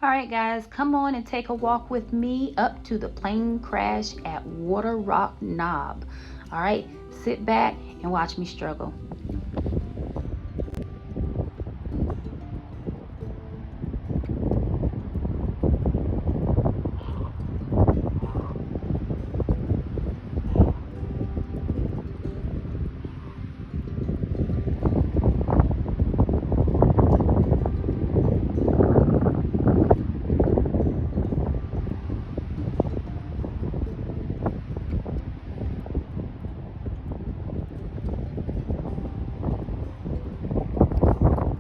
All right, guys, come on and take a walk with me up to the plane crash at Waterrock Knob. All right, sit back and watch me struggle.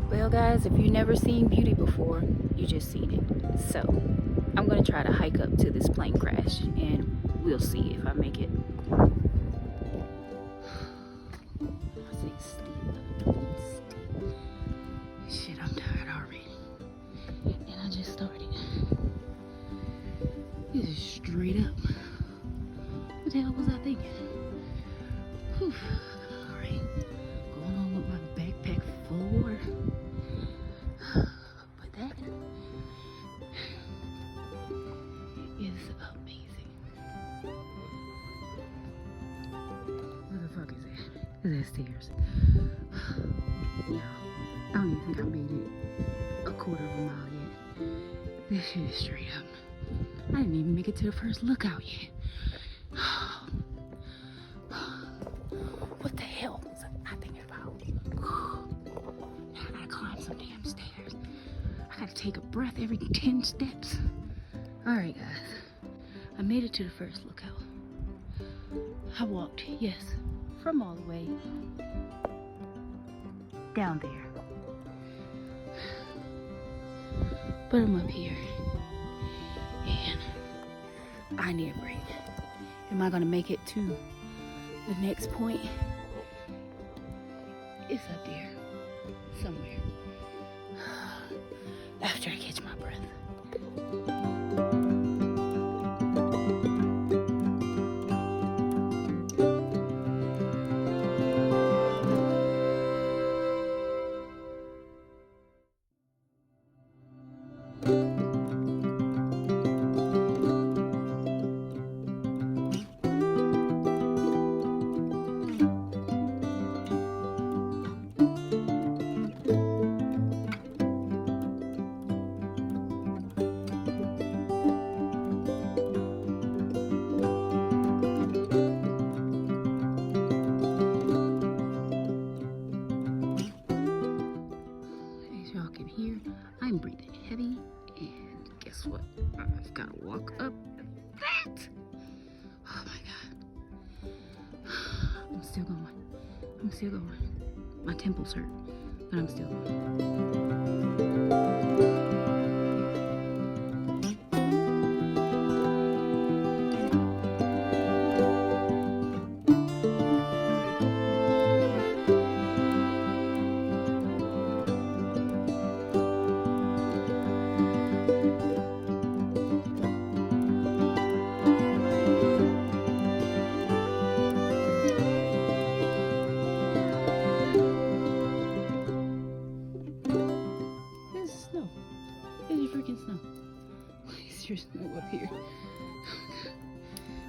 Well, guys, if you've never seen beauty before, you just seen it. So, I'm gonna try to hike up to this plane crash and we'll see if I make it. Shit, I'm tired already. And I just started. This is straight up. What the hell was I thinking? Whew. Alright. Going on with my backpack full of water. But that is amazing. Where the fuck is that? Is that stairs? Yeah. I don't even think I made it a quarter of a mile yet. This shit is straight up. I didn't even make it to the first lookout yet. What the hell was I thinking about? Now I gotta climb some damn stairs. I gotta take a breath every 10 steps. Alright, guys. I made it to the first lookout. I walked, yes, from all the way down there. But I'm up here. And I need a break. Am I gonna make it to the next point? It's up there somewhere. After I catch my breath. I'm breathing heavy, and guess what? I've got to walk up that. Oh my god. I'm still going. I'm still going. My temples hurt, but I'm still going. Freaking snow. Why is there snow up here?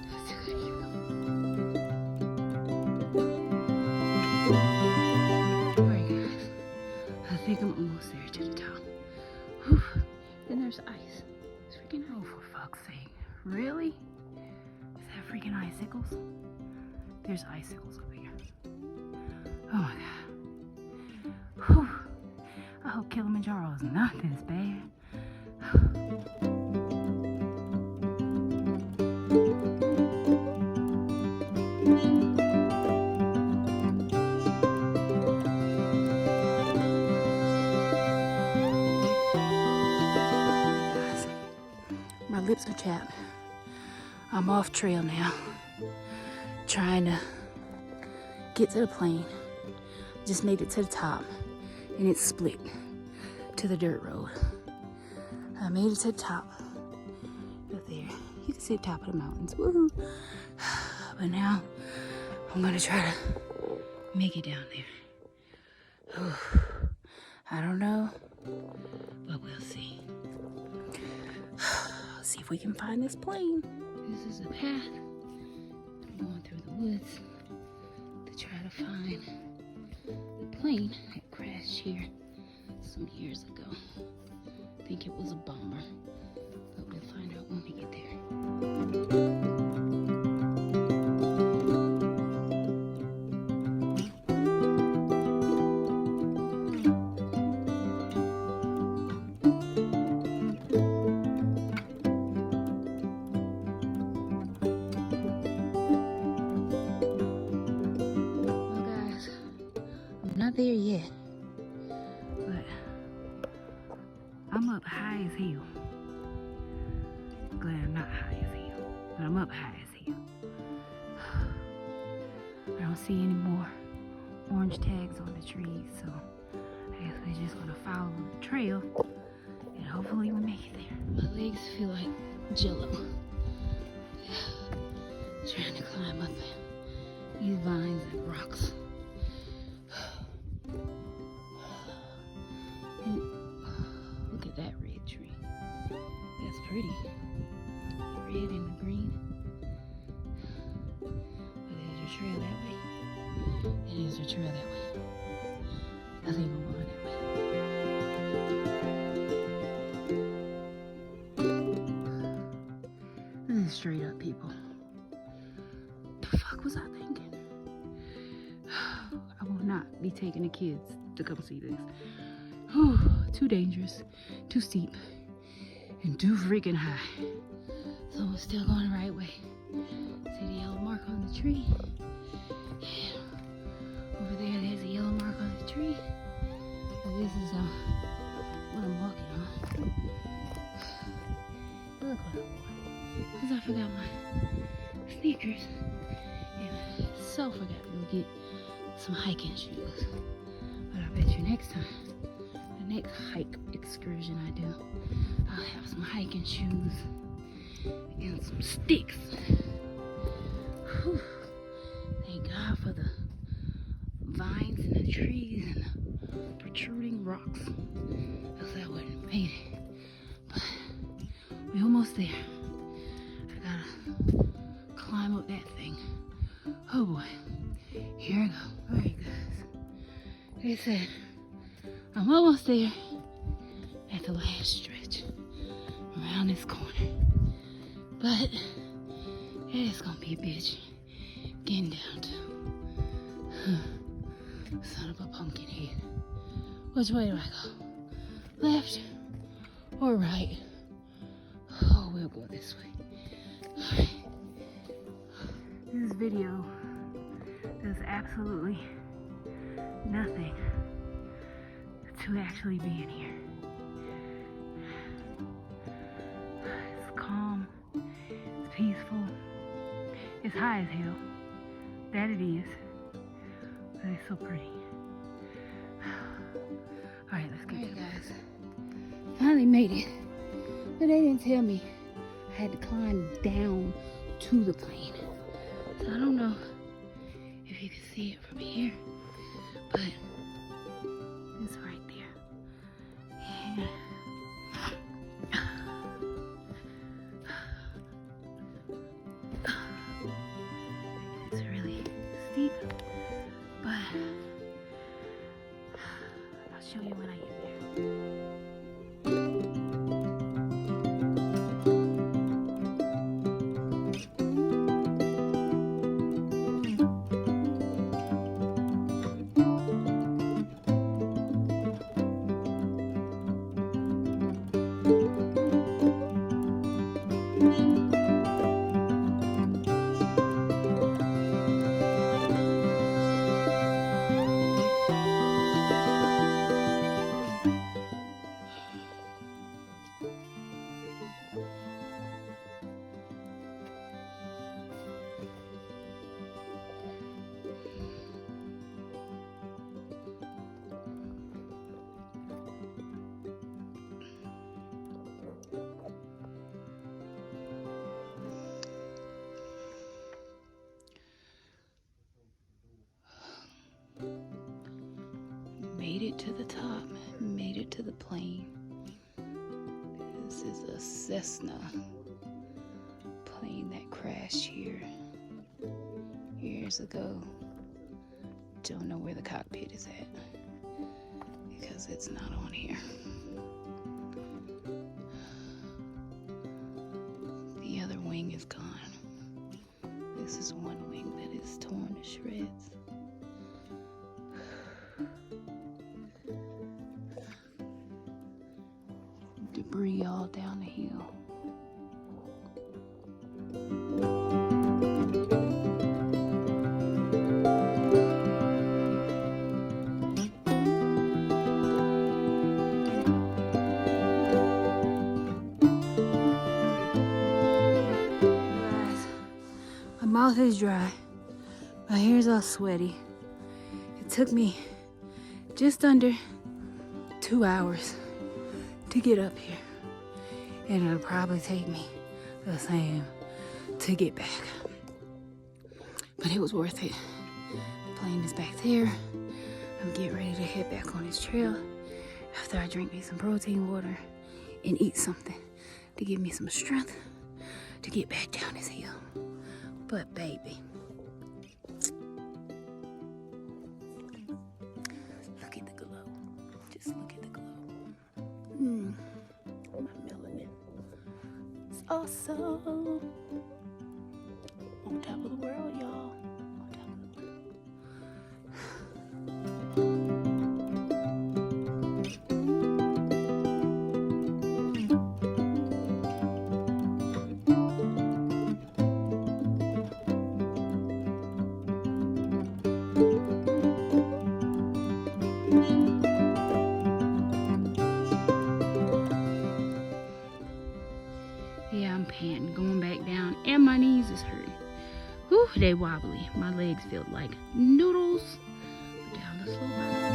I still gotta keep going. Alright, guys. I think I'm almost there to the top. Whew. Then there's ice. It's freaking, oh, for fuck's sake. Really? Is that freaking icicles? There's icicles over here. Oh my god. Whew. I hope Kilimanjaro is not this bad. My lips are chapped. I'm off trail now, trying to get to the plane. Just made it to the top, and it's split to the dirt road. I made it to the top. Up there, you can see the top of the mountains. Woohoo! But now I'm gonna try to make it down there. I don't know, but we'll see. Let's see if we can find this plane. This is a path. I'm going through the woods to try to find the plane that crashed here some years ago. I think it was a bomber, but we'll find out when we get there. Not there yet, but I'm up high as hell. Glad I'm not high as hell, but I'm up high as hell. I don't see any more orange tags on the trees, so I guess we're just gonna follow the trail and hopefully we'll make it there. My legs feel like jello. Trying to climb up these vines and rocks. Look at that red tree. That's pretty. The red and the green. But there's a trail that way. And there's a trail that way. I think I'm going that way. This is straight up, people. The fuck was I thinking? I will not be taking the kids to come see this. Whew, too dangerous, too steep, and too freaking high. So we're still going the right way. See the yellow mark on the tree? Yeah. Over there, there's a yellow mark on the tree. So this is what I'm walking on. Look what I wore. Because I forgot my sneakers. And I so forgot to go get some hiking shoes. But I bet you next time, next hike excursion I do, I'll have some hiking shoes and some sticks. Whew. Thank God for the vines and the trees and the protruding rocks. Else I wouldn't have made it. But we're almost there. I gotta climb up that thing. Oh boy. Here I go. Alright guys. Like I said, I'm almost there at the last stretch around this corner. But it's gonna be a bitch getting down to son of a pumpkin head. Which way do I go? Left or right? Oh, we'll go this way. Alright. This video does absolutely nothing to actually be in here. It's calm, it's peaceful, it's high as hell. That it is. But it's so pretty. Alright, let's get it, guys. Finally made it. But they didn't tell me I had to climb down to the plane. So I don't know if you can see it from here, but it's right there. Yeah. It's really steep, but I'll show you when I get there. Made it to the top, made it to the plane. This is a Cessna crashed here years ago. Don't know where the cockpit is at because it's not on here. The other wing is gone. This is one wing that is torn to shreds. Debris all down the hill. My mouth is dry. My hair's all sweaty. It took me just under 2 hours to get up here, and it'll probably take me the same to get back, but it was worth it. The plane is back there. I'm getting ready to head back on this trail after I drink me some protein water and eat something to give me some strength to get back down this hill. But baby, look at the glow. Just look at the glow. My melanin. It's awesome. On top of the world, y'all. On top of the world. Yeah, I'm panting, going back down, and my knees is hurting. Whew, they wobbly. My legs feel like noodles down the slope.